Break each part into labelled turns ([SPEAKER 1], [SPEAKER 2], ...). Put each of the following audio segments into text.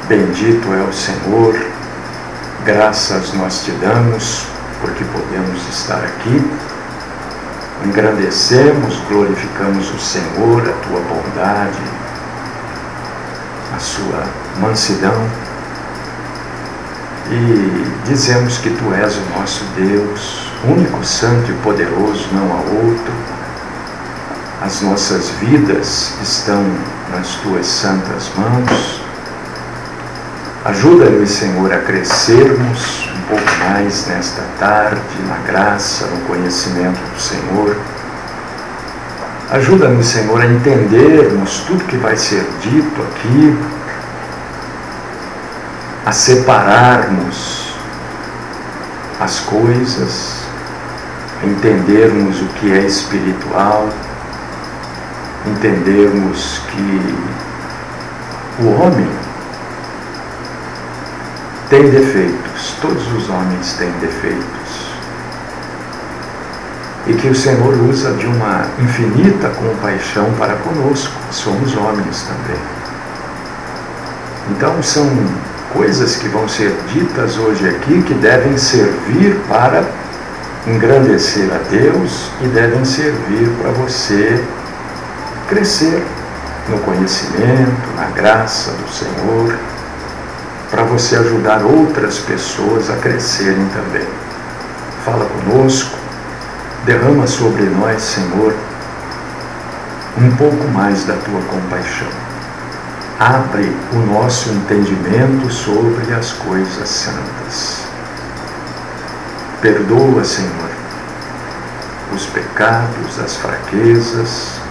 [SPEAKER 1] Bendito é o Senhor, graças nós te damos, porque podemos estar aqui. Engrandecemos, glorificamos o Senhor, a tua bondade, a sua mansidão, e dizemos que tu és o nosso Deus, único, santo e poderoso, não há outro. As nossas vidas estão nas tuas santas mãos. Ajuda-nos, Senhor, a crescermos um pouco mais nesta tarde, na graça, no conhecimento do Senhor. Ajuda-nos, Senhor, a entendermos tudo que vai ser dito aqui, a separarmos as coisas, a entendermos o que é espiritual, entendermos que o homem tem defeitos, todos os homens têm defeitos, e que o Senhor usa de uma infinita compaixão para conosco, somos homens também. Então são coisas que vão ser ditas hoje aqui que devem servir para engrandecer a Deus e devem servir para você crescer no conhecimento, na graça do Senhor, para você ajudar outras pessoas a crescerem também. Fala conosco, derrama sobre nós, Senhor, um pouco mais da tua compaixão. Abre o nosso entendimento sobre as coisas santas. Perdoa, Senhor, os pecados, as fraquezas,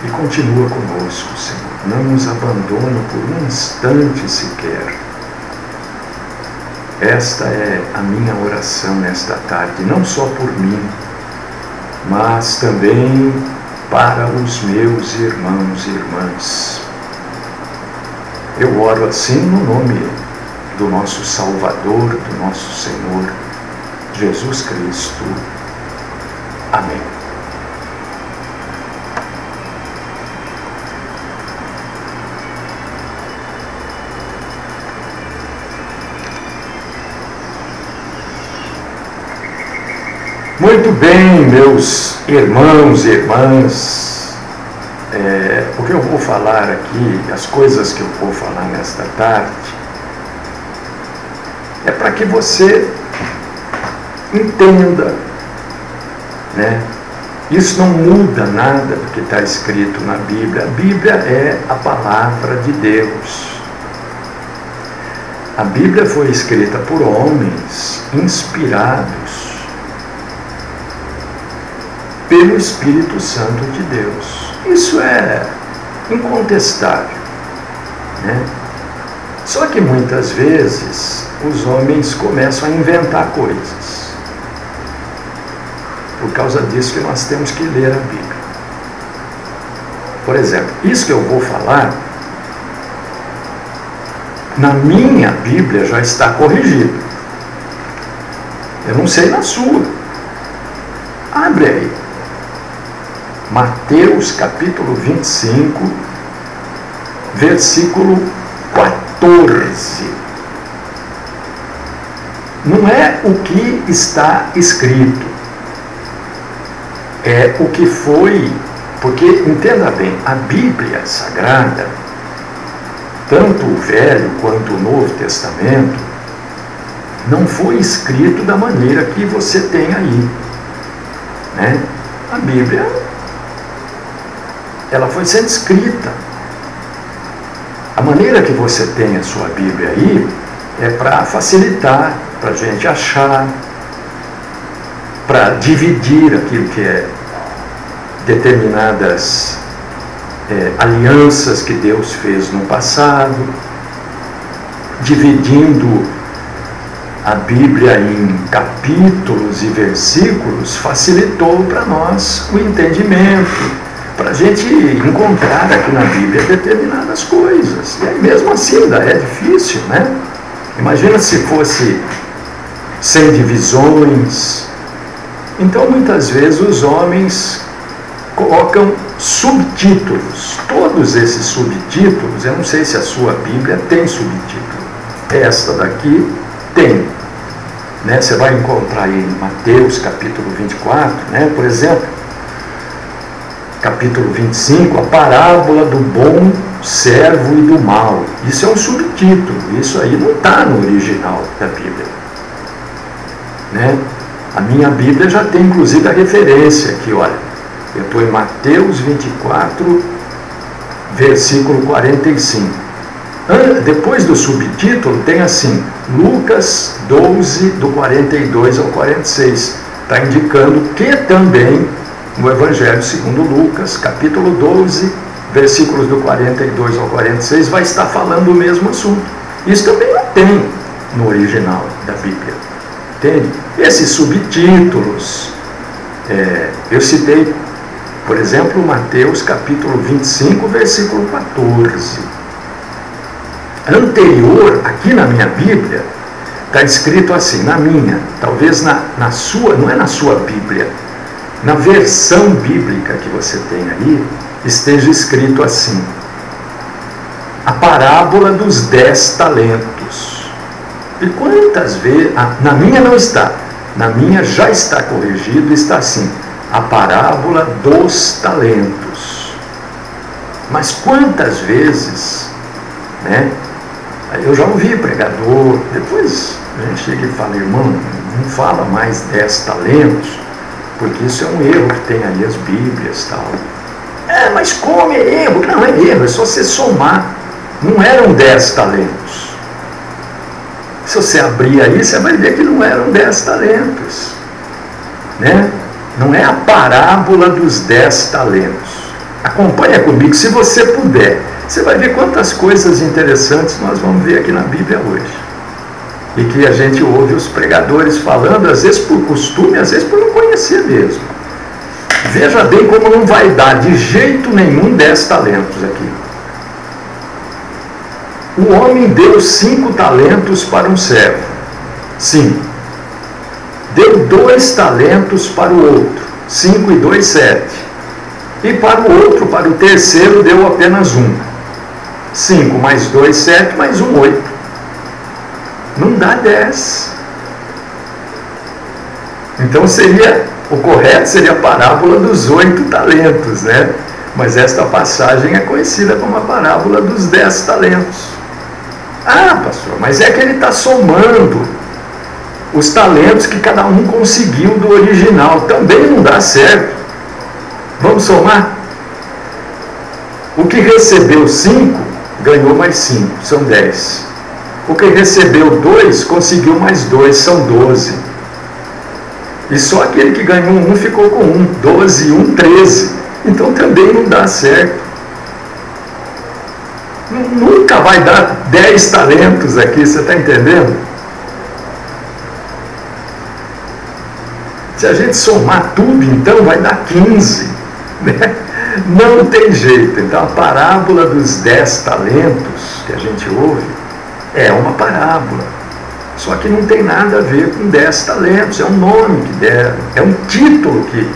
[SPEAKER 1] e continua conosco, Senhor. Não nos abandone por um instante sequer. Esta é a minha oração nesta tarde, não só por mim, mas também para os meus irmãos e irmãs. Eu oro assim no nome do nosso Salvador, do nosso Senhor, Jesus Cristo. Amém. Muito bem, meus irmãos e irmãs, o que eu vou falar aqui, as coisas que eu vou falar nesta tarde, é para que você entenda, né? Isso não muda nada do que está escrito na Bíblia. A Bíblia é a palavra de Deus. A Bíblia foi escrita por homens inspirados pelo Espírito Santo de Deus. Isso é incontestável, né? Só que muitas vezes os homens começam a inventar coisas. Por causa disso que nós temos que ler a Bíblia. Por exemplo, isso que eu vou falar, na minha Bíblia já está corrigido. Eu não sei na sua. Abre aí. Mateus capítulo 25, versículo 14. Não é o que está escrito, é o que foi, porque, entenda bem, a Bíblia Sagrada, tanto o Velho quanto o Novo Testamento, não foi escrito da maneira que você tem aí, né? A Bíblia, ela foi sendo escrita. A maneira que você tem a sua Bíblia aí é para facilitar, para a gente achar, para dividir aquilo que é determinadas alianças que Deus fez no passado, dividindo a Bíblia em capítulos e versículos, facilitou para nós o entendimento, para a gente encontrar aqui na Bíblia determinadas coisas. E aí mesmo assim ainda é difícil, né? Imagina se fosse sem divisões. Então muitas vezes os homens colocam subtítulos. Todos esses subtítulos, eu não sei se a sua Bíblia tem subtítulo. Esta daqui tem. Né? Você vai encontrar aí em Mateus capítulo 24, né? Por exemplo, capítulo 25, a parábola do bom servo e do mau. Isso é um subtítulo, isso aí não está no original da Bíblia. Né? A minha Bíblia já tem inclusive a referência aqui, olha. Eu estou em Mateus 24, versículo 45. Depois do subtítulo tem assim, Lucas 12, do 42 ao 46. Está indicando que também no Evangelho segundo Lucas, capítulo 12, versículos do 42 ao 46, vai estar falando o mesmo assunto. Isso também não tem no original da Bíblia. Entende? Esses subtítulos, eu citei, por exemplo, Mateus capítulo 25, versículo 14. Anterior, aqui na minha Bíblia, está escrito assim, na minha, talvez na sua, não é na sua Bíblia, na versão bíblica que você tem aí, esteja escrito assim, a parábola dos 10 talentos. E quantas vezes, na minha não está, na minha já está corrigido, está assim, a parábola dos talentos. Mas quantas vezes, né? Eu já ouvi pregador, depois a gente chega e fala, irmão, não fala mais 10 talentos, porque isso é um erro que tem aí as Bíblias e tal. Mas como é erro? Não é erro, é só você somar. Não eram 10 talentos. Se você abrir aí, você vai ver que não eram 10 talentos. Né? Não é a parábola dos 10 talentos. Acompanha comigo, se você puder. Você vai ver quantas coisas interessantes nós vamos ver aqui na Bíblia hoje. E que a gente ouve os pregadores falando, às vezes por costume, às vezes por não conhecer mesmo. Veja bem como não vai dar de jeito nenhum 10 talentos aqui. O homem deu 5 talentos para um servo. Sim. Deu 2 talentos para o outro. 5 e 2, 7. E para o outro, para o terceiro, deu apenas 1. 5 mais 2, 7, mais 1, 8. Não dá 10. Então o correto seria a parábola dos 8 talentos, né? Mas esta passagem é conhecida como a parábola dos 10 talentos. Ah, pastor, mas é que ele está somando os talentos que cada um conseguiu do original. Também não dá certo. Vamos somar? O que recebeu 5, ganhou mais 5, são 10. O que recebeu 2, conseguiu mais 2, são 12. E só aquele que ganhou 1 ficou com 1. 12 e 1, 13. Então também não dá certo. Nunca vai dar 10 talentos aqui, você está entendendo? Se a gente somar tudo, então vai dar 15. Né? Não tem jeito. Então a parábola dos 10 talentos que a gente ouve é uma parábola. Só que não tem nada a ver com 10 talentos. É um nome que deram, é um título que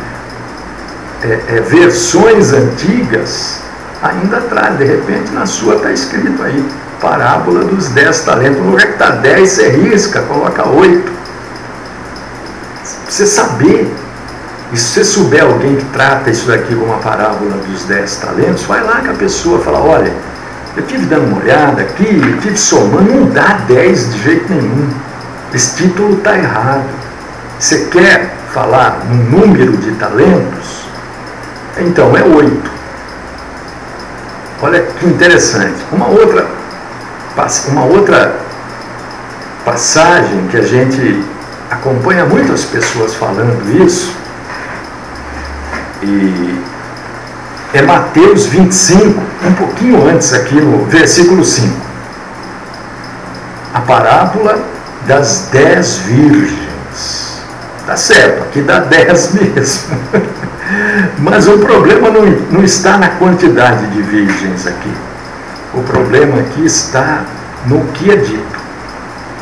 [SPEAKER 1] versões antigas ainda traz. De repente na sua está escrito aí, parábola dos 10 talentos. No lugar que está 10, você risca, coloca 8. Você saber. E se você souber alguém que trata isso daqui como uma parábola dos 10 talentos, vai lá com a pessoa e fala, olha, eu estive dando uma olhada aqui, eu estive somando, não dá 10 de jeito nenhum. Esse título está errado. Você quer falar no número de talentos? Então é 8. Olha que interessante. Uma outra passagem que a gente acompanha muitas pessoas falando isso, e é Mateus 25, um pouquinho antes aqui no versículo 5. A parábola das 10 virgens. Tá certo, aqui dá 10 mesmo. Mas o problema não está na quantidade de virgens aqui. O problema aqui está no que é dito.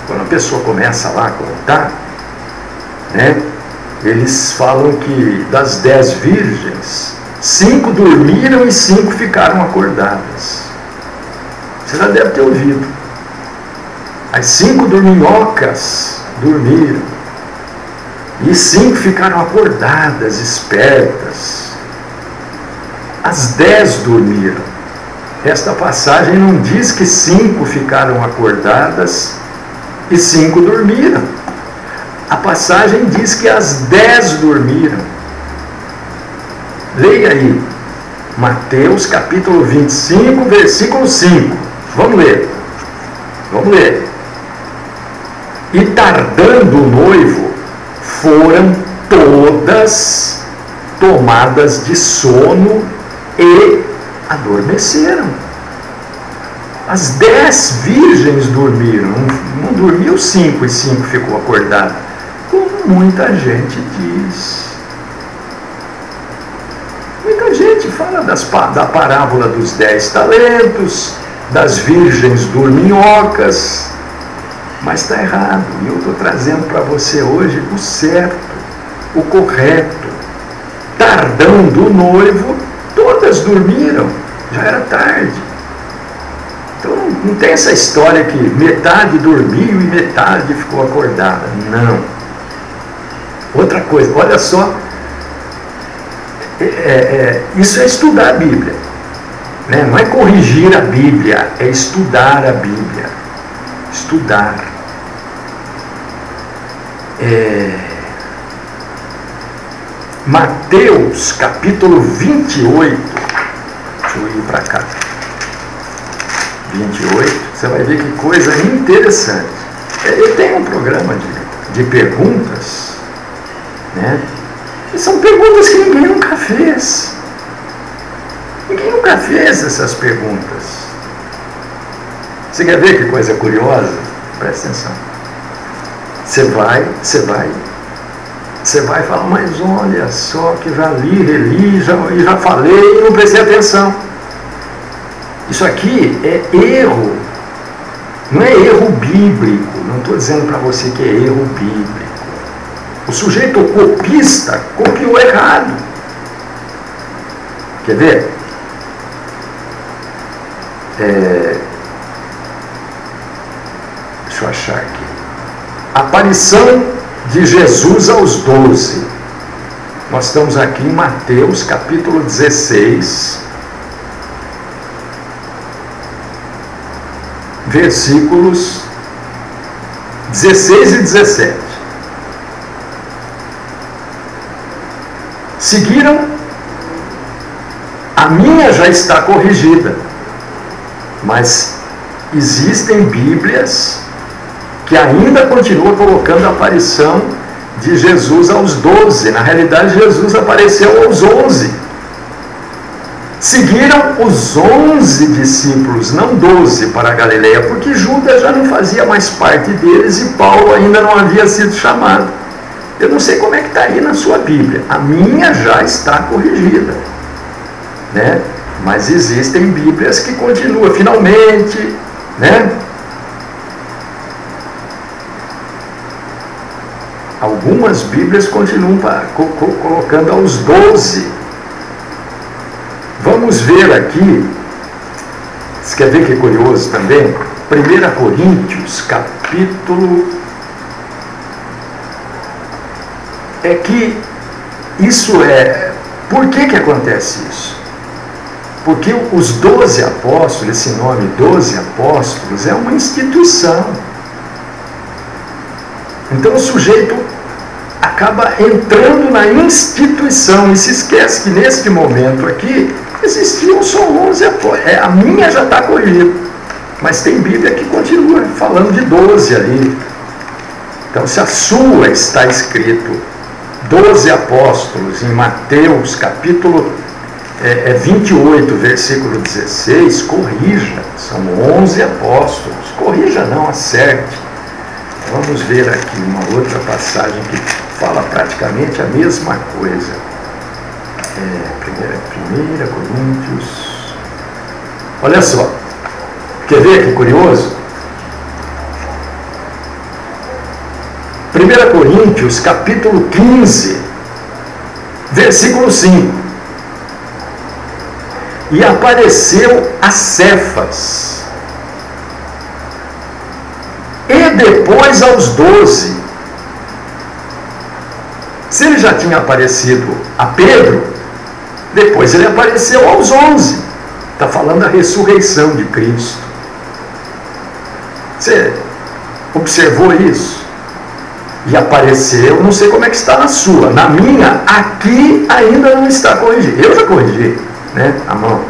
[SPEAKER 1] Quando a pessoa começa lá a contar, né, eles falam que das 10 virgens, 5 dormiram e 5 ficaram acordadas. Você já deve ter ouvido. As 5 dorminhocas dormiram e 5 ficaram acordadas, espertas. As 10 dormiram. Esta passagem não diz que 5 ficaram acordadas e 5 dormiram. A passagem diz que as 10 dormiram. Leia aí, Mateus capítulo 25, versículo 5. Vamos ler. Vamos ler. E tardando o noivo, foram todas tomadas de sono e adormeceram. As 10 virgens dormiram. Não dormiu 5 e 5 ficou acordado, como muita gente diz. Muita gente fala da parábola dos 10 talentos, das virgens dorminhocas, mas está errado. E eu estou trazendo para você hoje o certo, o correto. Tardando o noivo, todas dormiram, já era tarde. Então não tem essa história que metade dormiu e metade ficou acordada. Não. Outra coisa, olha só, isso é estudar a Bíblia, né? Não é corrigir a Bíblia, é estudar a Bíblia. Estudar. Mateus capítulo 28. Deixa eu ir para cá. 28, você vai ver que coisa interessante. Eu tenho um programa de perguntas, né? E são perguntas que ninguém nunca fez. Ninguém nunca fez essas perguntas. Você quer ver que coisa curiosa? Presta atenção. Você vai falar, mas olha só que já li, reli, já falei e não prestei atenção. Isso aqui é erro. Não é erro bíblico. Não estou dizendo para você que é erro bíblico. O sujeito copista copiou errado. Quer ver? Deixa eu achar aqui. Aparição de Jesus aos 12. Nós estamos aqui em Mateus capítulo 16, versículos 16 e 17. Seguiram, a minha já está corrigida, mas existem Bíblias que ainda continuam colocando a aparição de Jesus aos 12. Na realidade, Jesus apareceu aos 11. Seguiram os 11 discípulos, não 12, para a Galileia, porque Judas já não fazia mais parte deles e Paulo ainda não havia sido chamado. Eu não sei como é que está aí na sua Bíblia. A minha já está corrigida, né? Mas existem Bíblias que continuam, finalmente, né? Algumas Bíblias continuam colocando aos 12. Vamos ver aqui, você quer ver que é curioso também? 1 Coríntios, capítulo... É que isso é... Por que acontece isso? Porque os 12 apóstolos, esse nome 12 apóstolos, é uma instituição. Então o sujeito acaba entrando na instituição e se esquece que neste momento aqui existiam só 11 apóstolos. A minha já está corrigida, mas tem Bíblia que continua falando de 12 ali. Então se a sua está escrito 12 apóstolos em Mateus capítulo 28, versículo 16, corrija, são 11 apóstolos. Corrija não, acerte. Vamos ver aqui uma outra passagem que fala praticamente a mesma coisa. 1 Coríntios. Olha só. Quer ver que curioso? 1 Coríntios, capítulo 15, versículo 5. e apareceu a Cefas, e depois aos 12. Se ele já tinha aparecido a Pedro, depois ele apareceu aos 11. Está falando da ressurreição de Cristo. Você observou isso? E apareceu, não sei como é que está na sua. Na minha, aqui ainda não está corrigido. Eu já corrigi, né, a mão.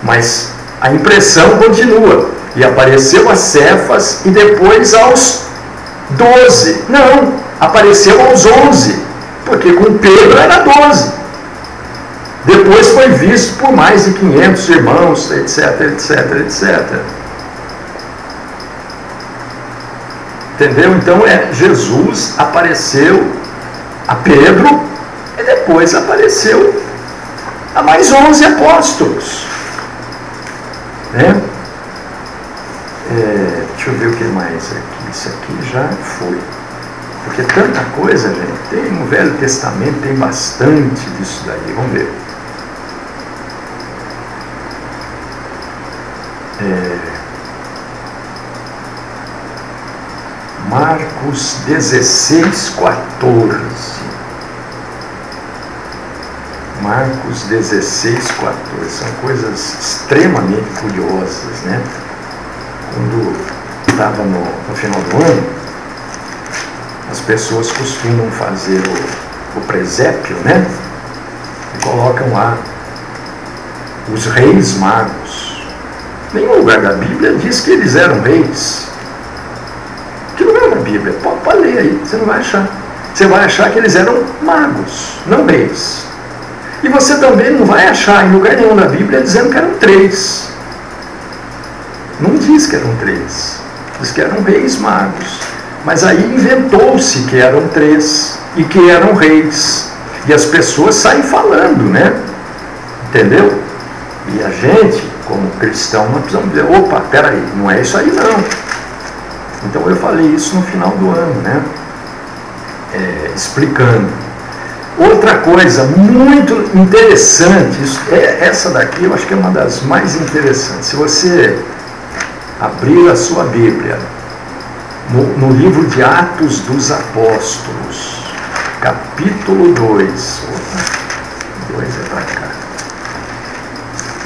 [SPEAKER 1] Mas a impressão continua. E apareceu a Cefas e depois aos 12. Não, apareceu aos 11. Porque com Pedro era 12. Depois foi visto por mais de 500 irmãos, etc, etc, etc. Entendeu? Então Jesus apareceu a Pedro e depois apareceu a mais 11 apóstolos. Né? Deixa eu ver o que mais aqui. Isso aqui já foi. Porque tanta coisa, gente. Tem no Velho Testamento, tem bastante disso daí. Vamos ver. Marcos 16, 14. Marcos 16, 14. São coisas extremamente curiosas, né? Quando estava no final do ano, as pessoas costumam fazer o presépio, né? E colocam lá os reis magos. Nenhum lugar da Bíblia diz que eles eram reis. Que lugar da Bíblia? Pode ler aí, você não vai achar. Você vai achar que eles eram magos, não reis. E você também não vai achar em lugar nenhum da Bíblia dizendo que eram 3. Não diz que eram 3. Diz que eram reis magos. Mas aí inventou-se que eram 3 e que eram reis. E as pessoas saem falando, né? Entendeu? E a gente, como cristão, nós precisamos dizer, opa, peraí, não é isso aí não. Então eu falei isso no final do ano, né? Explicando. Outra coisa muito interessante, essa daqui eu acho que é uma das mais interessantes. Se você abrir a sua Bíblia, no livro de Atos dos Apóstolos, capítulo 2, 2 é para cá.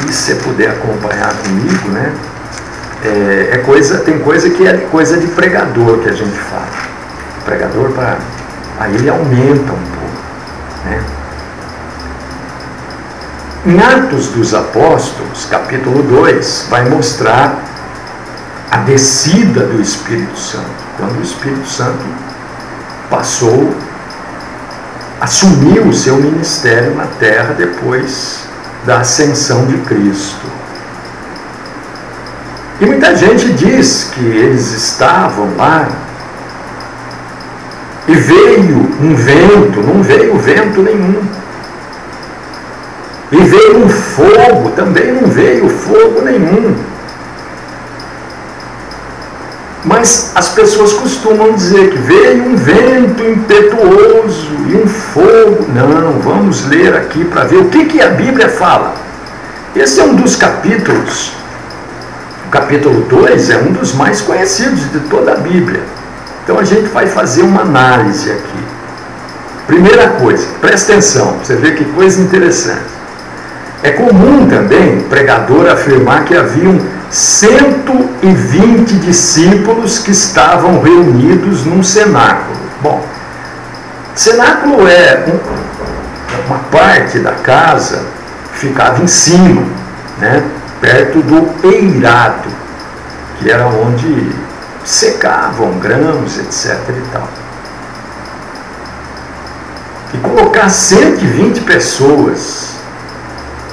[SPEAKER 1] E se você puder acompanhar comigo, né? Tem coisa que é coisa de pregador que a gente fala. O pregador, aí ele aumenta um pouco, né? Em Atos dos Apóstolos, capítulo 2, vai mostrar a descida do Espírito Santo. Quando o Espírito Santo assumiu o seu ministério na terra depois da ascensão de Cristo. E muita gente diz que eles estavam lá e veio um vento, não veio vento nenhum. E veio um fogo, também não veio fogo nenhum. Mas as pessoas costumam dizer que veio um vento impetuoso e um fogo. Não, vamos ler aqui para ver o que a Bíblia fala. Esse é um dos capítulos. O capítulo 2 é um dos mais conhecidos de toda a Bíblia. Então a gente vai fazer uma análise aqui. Primeira coisa, presta atenção, você vê que coisa interessante. É comum também o pregador afirmar que haviam 120 discípulos que estavam reunidos num cenáculo. Bom, cenáculo é uma parte da casa que ficava em cima, né? Perto do eirado, que era onde secavam grãos, etc. e tal. E colocar 120 pessoas,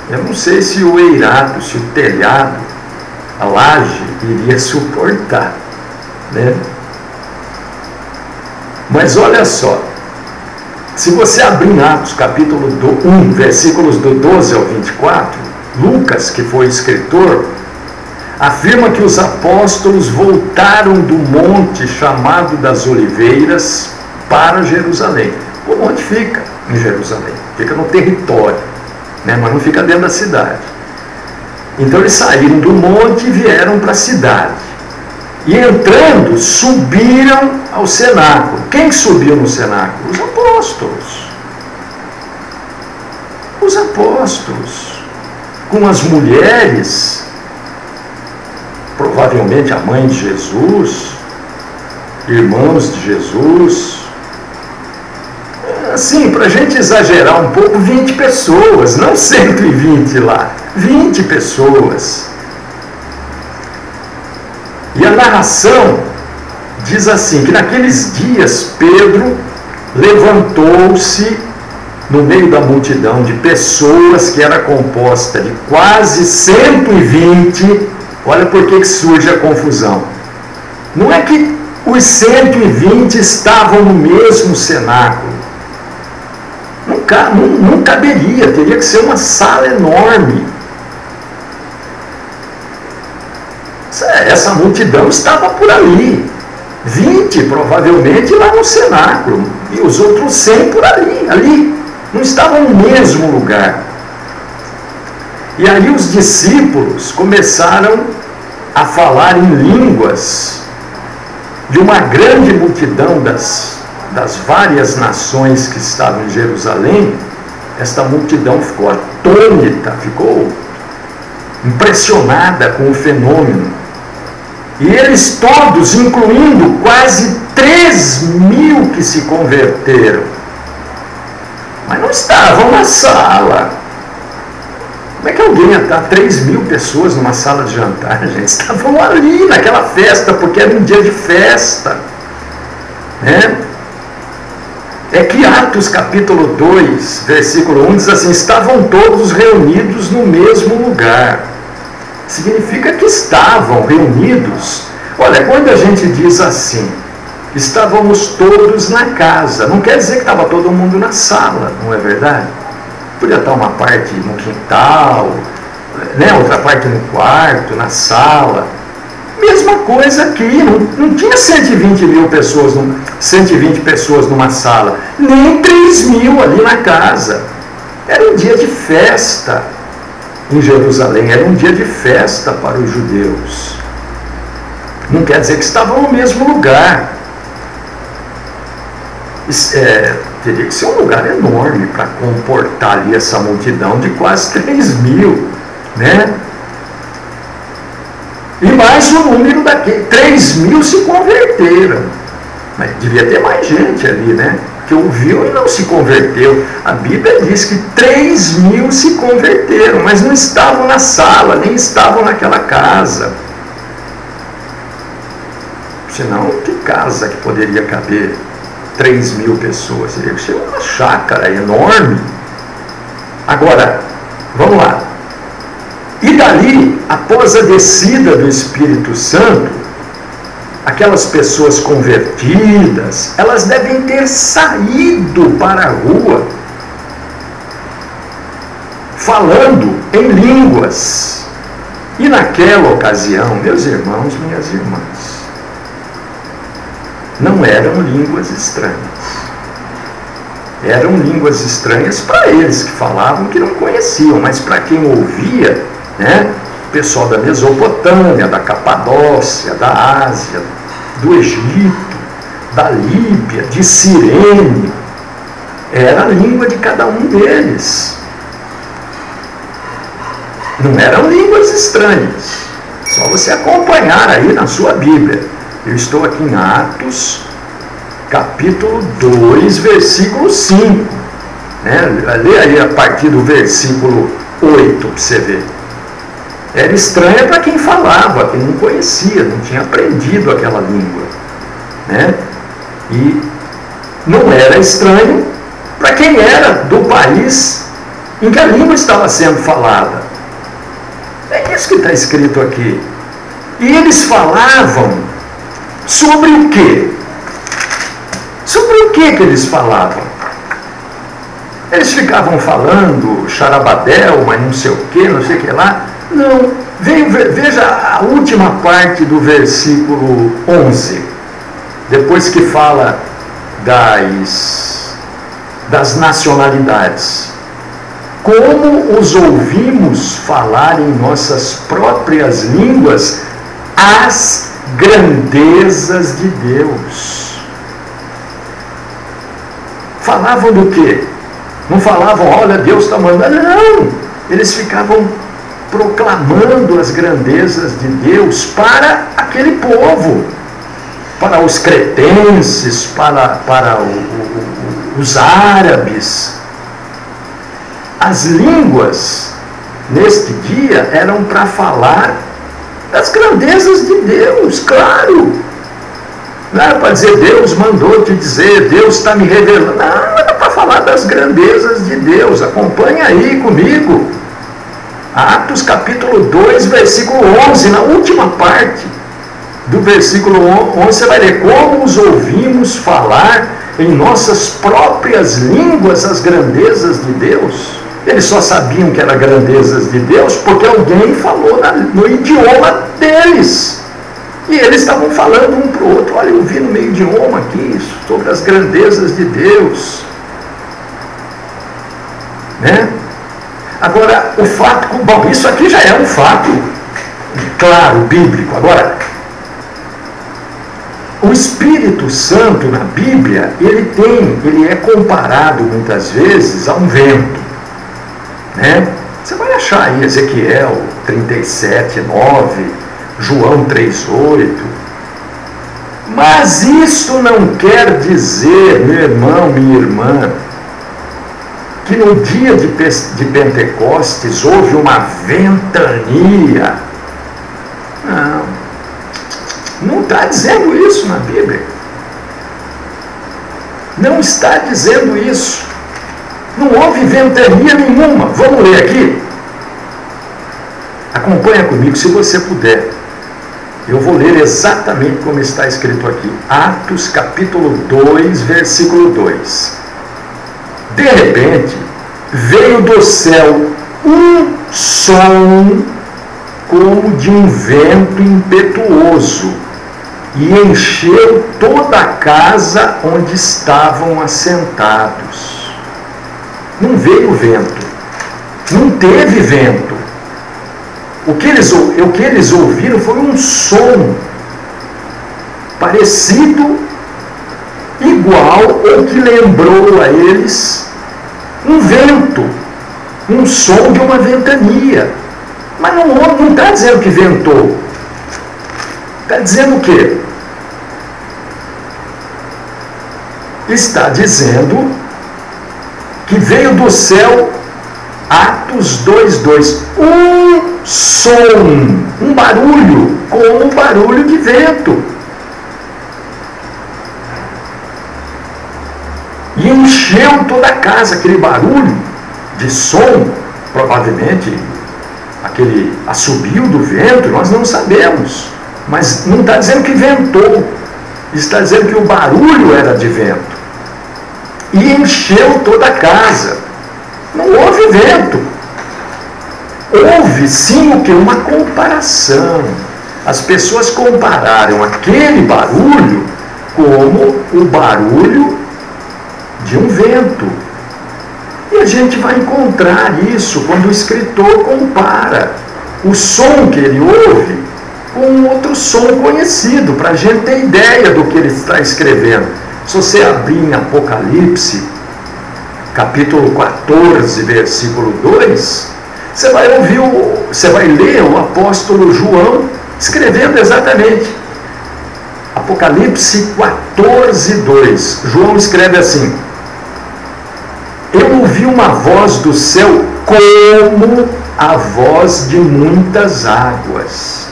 [SPEAKER 1] eu não sei se o eirado, se o telhado, a laje iria suportar, né? Mas olha só, se você abrir em Atos capítulo 1, versículos do 12 ao 24, Lucas, que foi escritor, afirma que os apóstolos voltaram do monte chamado das Oliveiras para Jerusalém. O monte fica em Jerusalém, fica no território, né? Mas não fica dentro da cidade. Então eles saíram do monte e vieram para a cidade. E entrando, subiram ao cenáculo. Quem subiu no cenáculo? Os apóstolos. Os apóstolos. Com as mulheres, provavelmente a mãe de Jesus, irmãos de Jesus. Assim, para a gente exagerar um pouco, 20 pessoas, não 120 lá, 20 pessoas. E a narração diz assim, que naqueles dias Pedro levantou-se no meio da multidão de pessoas que era composta de quase 120, olha por que surge a confusão. Não é que os 120 estavam no mesmo cenáculo. Não caberia, teria que ser uma sala enorme. Essa multidão estava por ali. 20 provavelmente lá no cenáculo. E os outros 100 por ali. Não estavam no mesmo lugar. E aí os discípulos começaram a falar em línguas de uma grande multidão das várias nações que estavam em Jerusalém. Esta multidão ficou atônita, ficou impressionada com o fenômeno. E eles todos, incluindo quase 3.000 que se converteram, mas não estavam na sala. Como é que alguém ia estar 3.000 pessoas numa sala de jantar, gente? Estavam ali naquela festa, porque era um dia de festa, né? É que Atos capítulo 2, versículo 1 diz assim: estavam todos reunidos no mesmo lugar. Significa que estavam reunidos. Olha, quando a gente diz assim, estávamos todos na casa, não quer dizer que estava todo mundo na sala, não é verdade? Podia estar uma parte no quintal, né? Outra parte no quarto, na sala. Mesma coisa aqui, não tinha 120 pessoas numa sala, nem 3.000 ali na casa. Era um dia de festa em Jerusalém, era um dia de festa para os judeus. Não quer dizer que estavam no mesmo lugar. Teria que ser um lugar enorme para comportar ali essa multidão de quase 3.000, né? E mais o número daqueles, 3.000 se converteram. Mas devia ter mais gente ali, né? Que ouviu e não se converteu. A Bíblia diz que 3.000 se converteram, mas não estavam na sala, nem estavam naquela casa. Senão, que casa que poderia caber 3.000 pessoas? Teria que ser uma chácara enorme. Agora, vamos lá. E dali, após a descida do Espírito Santo, aquelas pessoas convertidas, elas devem ter saído para a rua, falando em línguas. E naquela ocasião, meus irmãos, minhas irmãs, não eram línguas estranhas. Eram línguas estranhas para eles que falavam que não conheciam, mas para quem ouvia, né? O pessoal da Mesopotâmia, da Capadócia, da Ásia, do Egito, da Líbia, de Cirene, era a língua de cada um deles. Não eram línguas estranhas. Só você acompanhar aí na sua Bíblia. Eu estou aqui em Atos, capítulo 2, versículo 5. Né? Lê aí a partir do versículo 8 para você ver. Era estranha para quem falava, quem não conhecia, não tinha aprendido aquela língua, né? E não era estranho para quem era do país em que a língua estava sendo falada. É isso que está escrito aqui. E eles falavam sobre o quê? Sobre o que eles falavam? Eles ficavam falando charabadel, mas não sei o que, não sei o que lá. Não, veja a última parte do versículo 11, depois que fala das nacionalidades. como os ouvimos falar em nossas próprias línguas as grandezas de Deus. Falavam do quê? Não falavam, olha, Deus está mandando. Não! Eles ficavam proclamando as grandezas de Deus para aquele povo, para os cretenses, para os árabes. As línguas, neste dia, eram para falar das grandezas de Deus, claro. Não era para dizer, Deus mandou te dizer, Deus está me revelando. Não, era para falar das grandezas de Deus. Acompanha aí comigo. Atos capítulo 2, versículo 11, na última parte do versículo 11, você vai ler como os ouvimos falar em nossas próprias línguas as grandezas de Deus. Eles só sabiam que eram grandezas de Deus porque alguém falou no idioma deles. E eles estavam falando um para o outro, olha, eu vi no meu idioma aqui sobre as grandezas de Deus. Né? Agora, o fato, bom, isso aqui já é um fato, claro, bíblico. Agora, o Espírito Santo na Bíblia, ele é comparado muitas vezes a um vento. Né? Você vai achar aí Ezequiel 37, 9, João 3,8. Mas isso não quer dizer, meu irmão, minha irmã, que no dia de Pentecostes houve uma ventania. Não está dizendo isso na Bíblia. Não está dizendo isso. Não houve ventania nenhuma. Vamos ler aqui? Acompanha comigo, se você puder. Eu vou ler exatamente como está escrito aqui. Atos capítulo 2, versículo 2. De repente, veio do céu um som como de um vento impetuoso e encheu toda a casa onde estavam assentados. Não veio vento, não teve vento. O que eles ouviram foi um som parecido, igual ou que lembrou a eles um vento, um som de uma ventania. Mas não está dizendo que ventou. Está dizendo o quê? Está dizendo que veio do céu, Atos 2:2, um som, um barulho, como um barulho de vento. E encheu toda a casa, aquele barulho de som, provavelmente aquele assobio do vento, nós não sabemos. Mas não está dizendo que ventou, está dizendo que o barulho era de vento. E encheu toda a casa. Não houve vento. Houve sim o que? Uma comparação. As pessoas compararam aquele barulho como o barulho de um vento. E a gente vai encontrar isso quando o escritor compara o som que ele ouve com um outro som conhecido, para a gente ter ideia do que ele está escrevendo. Se você abrir em Apocalipse, capítulo 14, versículo 2, você vai ler o apóstolo João escrevendo exatamente. Apocalipse 14, 2. João escreve assim: eu ouvi uma voz do céu como a voz de muitas águas.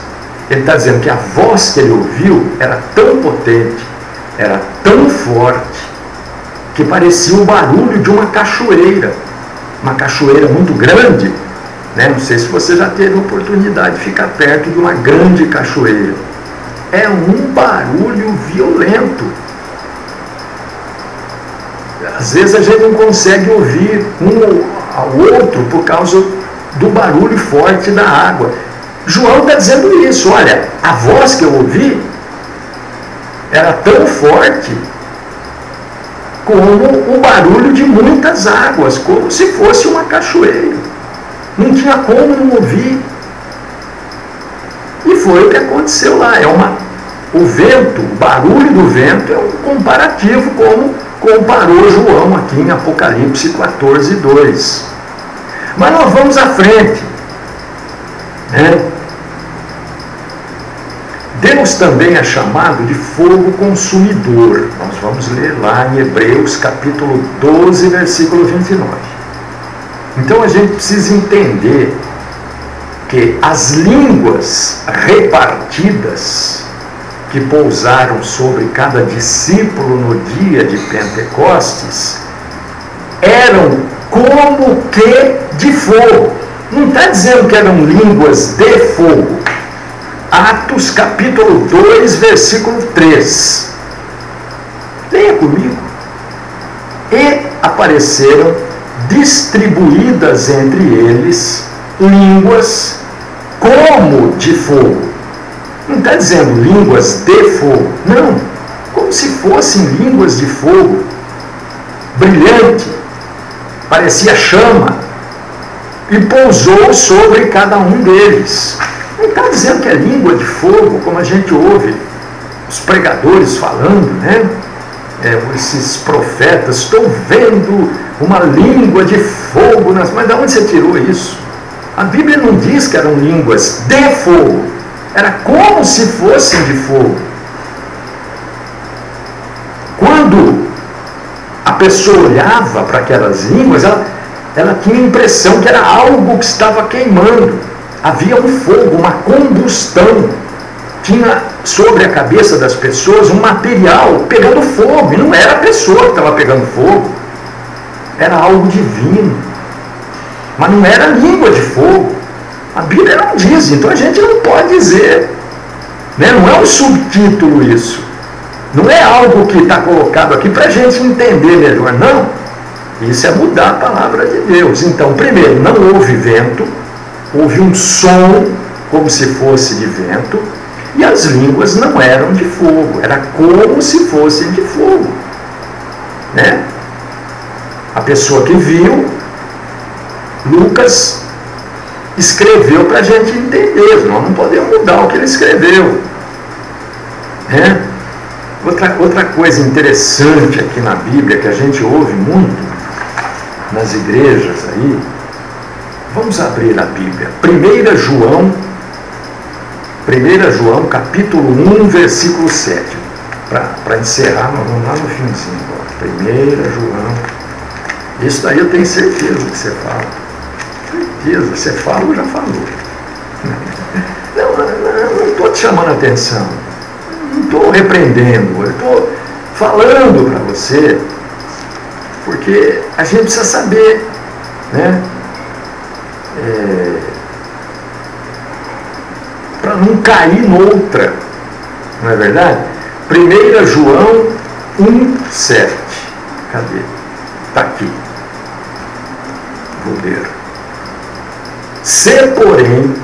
[SPEAKER 1] Ele está dizendo que a voz que ele ouviu era tão potente, era tão forte, que parecia o barulho de uma cachoeira muito grande, né? Não sei se você já teve a oportunidade de ficar perto de uma grande cachoeira. É um barulho violento. Às vezes a gente não consegue ouvir um ao outro por causa do barulho forte da água. João está dizendo isso, olha, a voz que eu ouvi era tão forte como o barulho de muitas águas, como se fosse uma cachoeira. Não tinha como não ouvir. E foi o que aconteceu lá. O vento, o barulho do vento é um comparativo como comparou João aqui em Apocalipse 14:2. Mas nós vamos à frente, né? Deus também é chamado de fogo consumidor. Nós vamos ler lá em Hebreus capítulo 12, versículo 29. Então a gente precisa entender que as línguas repartidas que pousaram sobre cada discípulo no dia de Pentecostes eram como que de fogo. Não está dizendo que eram línguas de fogo. Atos capítulo 2, versículo 3. Leia comigo. E apareceram distribuídas entre eles línguas como de fogo. Não está dizendo línguas de fogo. Não. Como se fossem línguas de fogo. Brilhante. Parecia chama. E pousou sobre cada um deles. Não está dizendo que é língua de fogo, como a gente ouve os pregadores falando, né? Esses profetas, estou vendo uma língua de fogo. Mas de onde você tirou isso? A Bíblia não diz que eram línguas de fogo. Era como se fossem de fogo. Quando a pessoa olhava para aquelas línguas, ela tinha a impressão que era algo que estava queimando. Havia um fogo, uma combustão. Tinha sobre a cabeça das pessoas um material pegando fogo. E não era a pessoa que estava pegando fogo. Era algo divino. Mas não era língua de fogo. A Bíblia não diz, então a gente não pode dizer. Né? Não é um subtítulo isso. Não é algo que está colocado aqui para a gente entender melhor. Não. Isso é mudar a palavra de Deus. Então, primeiro, não houve vento. Houve um som como se fosse de vento, e as línguas não eram de fogo, era como se fossem de fogo. Né? A pessoa que viu, Lucas escreveu para a gente entender, nós não podemos mudar o que ele escreveu. Né? Outra coisa interessante aqui na Bíblia, que a gente ouve muito nas igrejas aí, vamos abrir a Bíblia. 1 João capítulo 1, versículo 7. Para encerrar, nós vamos lá no finzinho. 1 João. Isso daí eu tenho certeza que você fala. Certeza, você fala ou já falou. Não estou te chamando a atenção. Não estou repreendendo. Eu estou falando para você, porque a gente precisa saber, né? Para não cair noutra, não é verdade? 1 João 1,7. Cadê? Está aqui. Vou ler. Se, porém,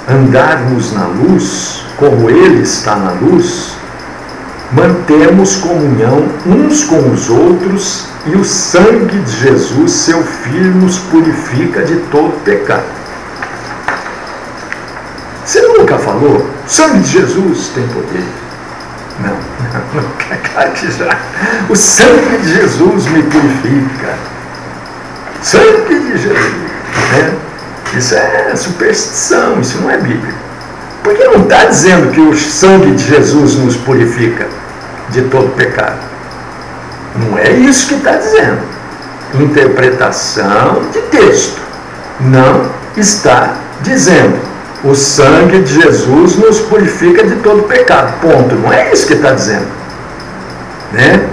[SPEAKER 1] andarmos na luz, como Ele está na luz, mantemos comunhão uns com os outros, e o sangue de Jesus, seu Filho, nos purifica de todo pecado. Você nunca falou? O sangue de Jesus tem poder? Não, claro que já. O sangue de Jesus me purifica. Sangue de Jesus. Né? Isso é superstição, isso não é Bíblia. Porque não está dizendo que o sangue de Jesus nos purifica de todo pecado. Não é isso que está dizendo. Interpretação de texto. Não está dizendo. O sangue de Jesus nos purifica de todo pecado. Ponto. Não é isso que está dizendo. Né?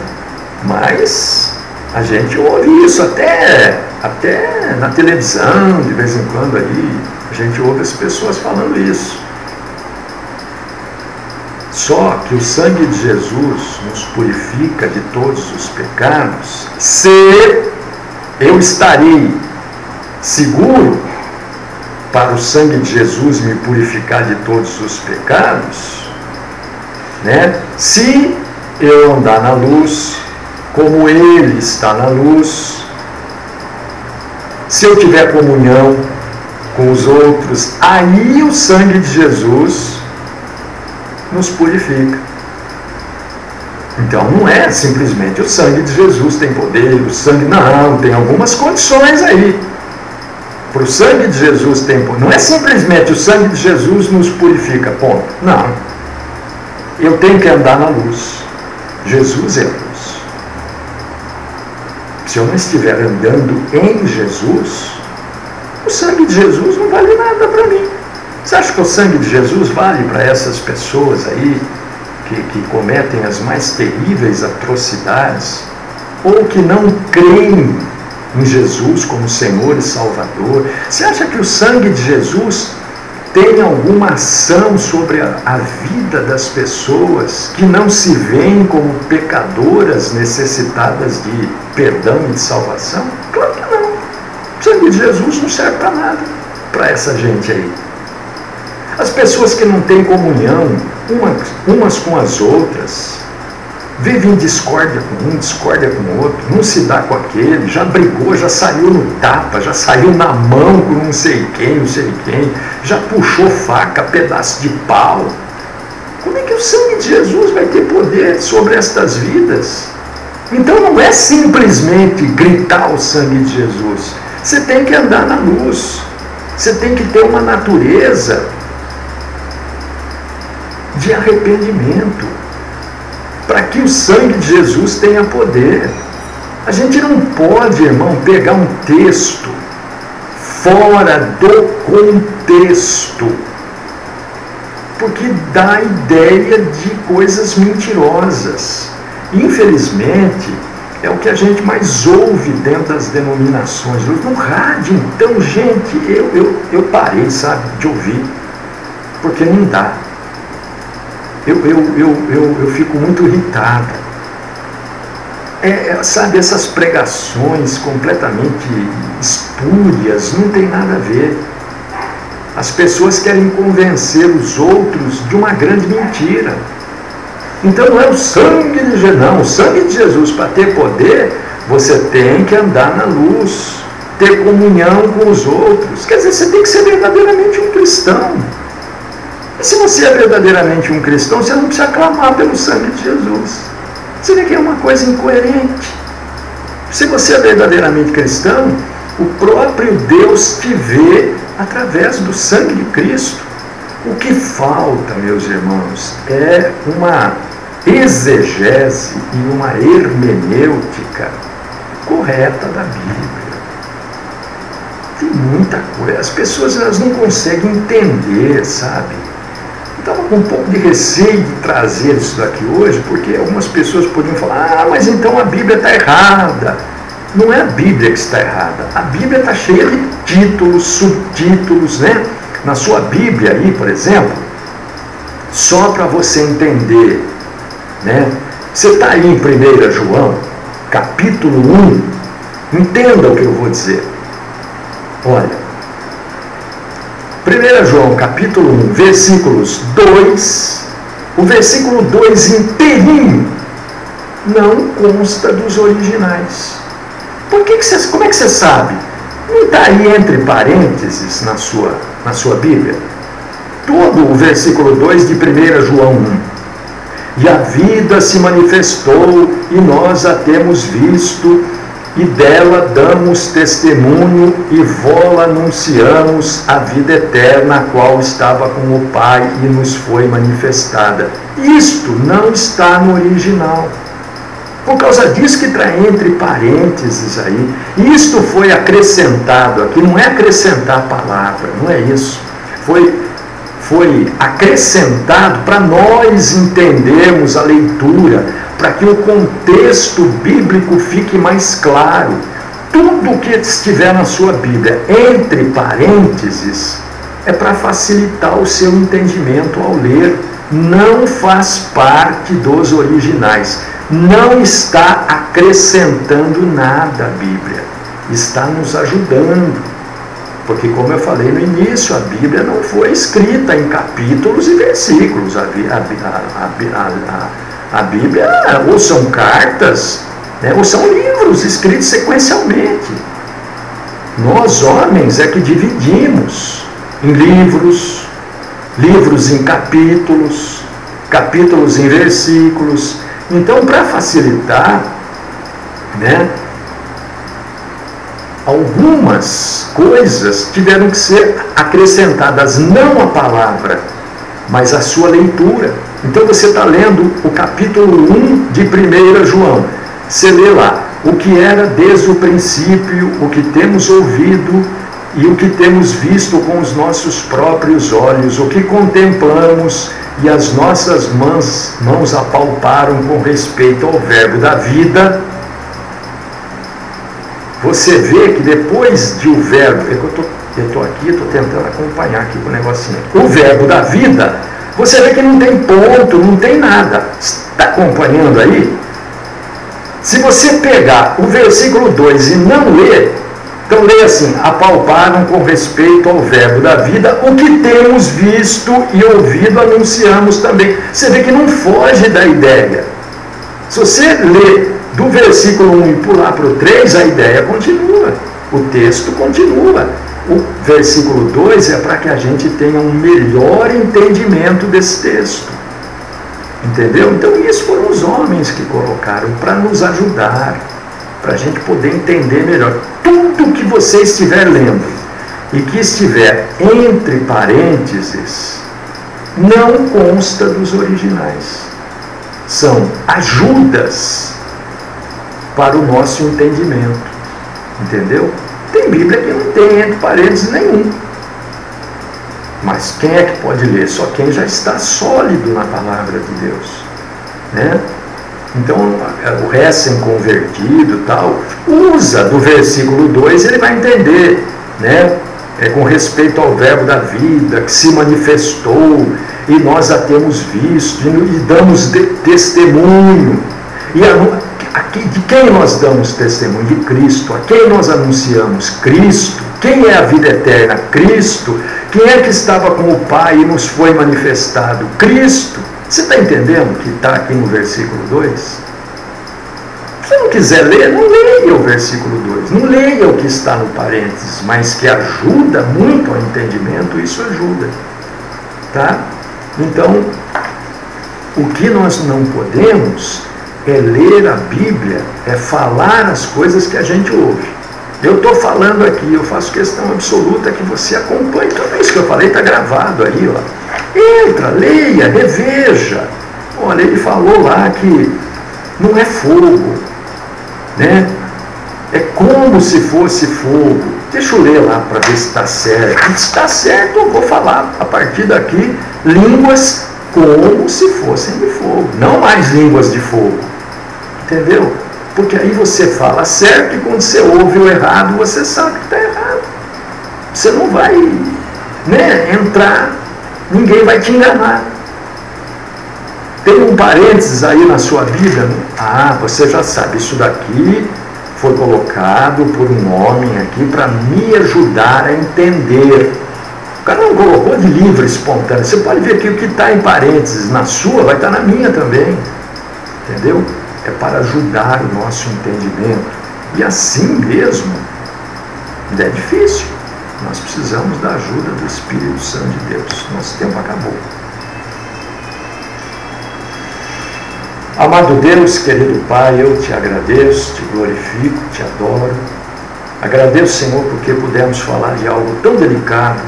[SPEAKER 1] Mas a gente ouve isso até na televisão, de vez em quando aí. A gente ouve as pessoas falando isso. Só que o sangue de Jesus nos purifica de todos os pecados, se eu estarei seguro para o sangue de Jesus me purificar de todos os pecados, né? Se eu andar na luz, como Ele está na luz, se eu tiver comunhão com os outros, aí o sangue de Jesus nos purifica. Então não é simplesmente o sangue de Jesus tem poder, o sangue não, tem algumas condições aí. Para o sangue de Jesus tem poder. Não é simplesmente o sangue de Jesus nos purifica, ponto. Não. Eu tenho que andar na luz. Jesus é a luz. Se eu não estiver andando em Jesus, o sangue de Jesus não vale nada para mim. Você acha que o sangue de Jesus vale para essas pessoas aí que cometem as mais terríveis atrocidades, ou que não creem em Jesus como Senhor e Salvador? Você acha que o sangue de Jesus tem alguma ação sobre a vida das pessoas que não se veem como pecadoras necessitadas de perdão e de salvação? Claro que não. O sangue de Jesus não serve para nada para essa gente aí. As pessoas que não têm comunhão umas com as outras, vivem em discórdia com um, discórdia com o outro, não se dá com aquele, já brigou, já saiu no tapa, já saiu na mão com não sei quem, já puxou faca, pedaço de pau. Como é que o sangue de Jesus vai ter poder sobre estas vidas? Então não é simplesmente gritar o sangue de Jesus. Você tem que andar na luz. Você tem que ter uma natureza de arrependimento, para que o sangue de Jesus tenha poder. A gente não pode, irmão, pegar um texto fora do contexto, porque dá ideia de coisas mentirosas. Infelizmente, é o que a gente mais ouve dentro das denominações. No rádio, então, gente, eu parei, sabe, de ouvir, porque não dá. Eu fico muito irritado. Sabe, essas pregações completamente espúrias, não tem nada a ver. As pessoas querem convencer os outros de uma grande mentira. Então não é o sangue de Jesus, não. O sangue de Jesus, para ter poder, você tem que andar na luz, ter comunhão com os outros. Quer dizer, você tem que ser verdadeiramente um cristão. E se você é verdadeiramente um cristão, você não precisa clamar pelo sangue de Jesus. Você vê que é uma coisa incoerente. Se você é verdadeiramente cristão, o próprio Deus te vê através do sangue de Cristo. O que falta, meus irmãos, é uma exegese e uma hermenêutica correta da Bíblia. Tem muita coisa. As pessoas elas não conseguem entender, sabe? Estava com um pouco de receio de trazer isso daqui hoje, porque algumas pessoas podiam falar, mas então a Bíblia está errada. Não é a Bíblia que está errada. A Bíblia está cheia de títulos, subtítulos, né? Na sua Bíblia aí, por exemplo, só para você entender, né? Você está aí em 1 João, capítulo 1, entenda o que eu vou dizer. Olha, 1 João, capítulo 1, versículos 2, o versículo 2 inteirinho não consta dos originais. Como é que você sabe? Não está aí entre parênteses na sua Bíblia? Todo o versículo 2 de 1 João 1. E a vida se manifestou, e nós a temos visto, e dela damos testemunho, e vô-la anunciamos, a vida eterna, a qual estava com o Pai e nos foi manifestada. Isto não está no original. Por causa disso que está entre parênteses aí. Isto foi acrescentado aqui, não é acrescentar a palavra, não é isso. Foi acrescentado para nós entendermos a leitura, para que o contexto bíblico fique mais claro. Tudo que estiver na sua Bíblia entre parênteses é para facilitar o seu entendimento ao ler. Não faz parte dos originais. Não está acrescentando nada à Bíblia. Está nos ajudando. Porque, como eu falei no início, a Bíblia não foi escrita em capítulos e versículos. A Bíblia ou são cartas, né? Ou são livros escritos sequencialmente. Nós, homens, é que dividimos em livros, livros em capítulos, capítulos em versículos. Então, para facilitar, né, algumas coisas tiveram que ser acrescentadas, não a palavra, mas a sua leitura. Então você está lendo o capítulo 1 de 1 João. Você lê lá o que era desde o princípio, o que temos ouvido e o que temos visto com os nossos próprios olhos, o que contemplamos e as nossas mãos apalparam com respeito ao verbo da vida. Você vê que depois de o verbo, eu estou aqui, estou tentando acompanhar aqui com o negocinho, o verbo da vida, você vê que não tem ponto, não tem nada. Está acompanhando aí? Se você pegar o versículo 2 e não ler, então lê assim: apalparam com respeito ao verbo da vida, o que temos visto e ouvido anunciamos também. Você vê que não foge da ideia. Se você lê do versículo 1 e pular para o 3, a ideia continua, o texto continua. O versículo 2 é para que a gente tenha um melhor entendimento desse texto. Entendeu? Então isso foram os homens que colocaram para nos ajudar, para a gente poder entender melhor. Tudo que você estiver lendo e que estiver entre parênteses não consta dos originais. São ajudas para o nosso entendimento. Entendeu? Tem Bíblia que não tem entre parênteses nenhum. Mas quem é que pode ler? Só quem já está sólido na palavra de Deus, né? Então, o recém-convertido tal, usa do versículo 2, ele vai entender, né? Com respeito ao verbo da vida, que se manifestou, e nós a temos visto, e damos testemunho. De quem nós damos testemunho? De Cristo. A quem nós anunciamos? Cristo. Quem é a vida eterna? Cristo. Quem é que estava com o Pai e nos foi manifestado? Cristo. Você está entendendo o que está aqui no versículo 2? Se você não quiser ler, não leia o versículo 2. Não leia o que está no parênteses, mas que ajuda muito ao entendimento, isso ajuda. Tá? Então, o que nós não podemos é ler a Bíblia, é falar as coisas que a gente ouve. Eu estou falando aqui, eu faço questão absoluta que você acompanhe tudo isso que eu falei, está gravado aí, ó. Entra, leia, reveja. Olha, ele falou lá que não é fogo, né? É como se fosse fogo. Deixa eu ler lá para ver se está certo. Se está certo, eu vou falar a partir daqui línguas como se fossem de fogo, não mais línguas de fogo. Entendeu? Porque aí você fala certo e quando você ouve o errado, você sabe que está errado. Você não vai, né, entrar, ninguém vai te enganar. Tem um parênteses aí na sua vida, né? Ah, você já sabe, isso daqui foi colocado por um homem aqui para me ajudar a entender. O cara não colocou de livre, espontâneo. Você pode ver que o que está em parênteses na sua vai estar na minha também. Entendeu? É para ajudar o nosso entendimento. E assim mesmo, é difícil. Nós precisamos da ajuda do Espírito Santo de Deus. Nosso tempo acabou. Amado Deus, querido Pai, eu te agradeço, te glorifico, te adoro. Agradeço, Senhor, porque pudemos falar de algo tão delicado,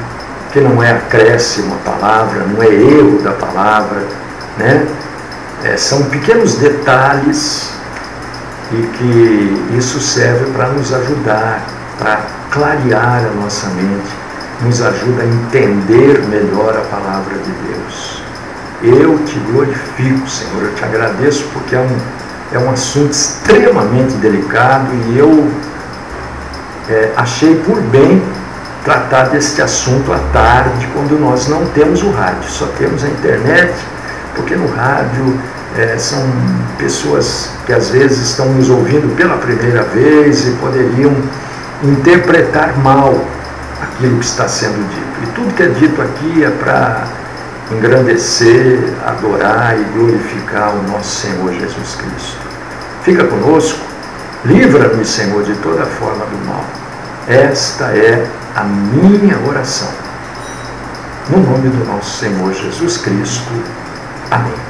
[SPEAKER 1] que não é acréscimo à palavra, não é erro da palavra, né? São pequenos detalhes e que isso serve para nos ajudar, para clarear a nossa mente, nos ajuda a entender melhor a palavra de Deus. Eu te glorifico, Senhor, eu te agradeço porque é um assunto extremamente delicado e eu achei por bem tratar deste assunto à tarde, quando nós não temos o rádio, só temos a internet, porque no rádio são pessoas que às vezes estão nos ouvindo pela primeira vez e poderiam interpretar mal aquilo que está sendo dito. E tudo que é dito aqui é para engrandecer, adorar e glorificar o nosso Senhor Jesus Cristo. Fica conosco, Livra-nos, Senhor, de toda forma do mal. Esta é a minha oração. No nome do nosso Senhor Jesus Cristo. Amém.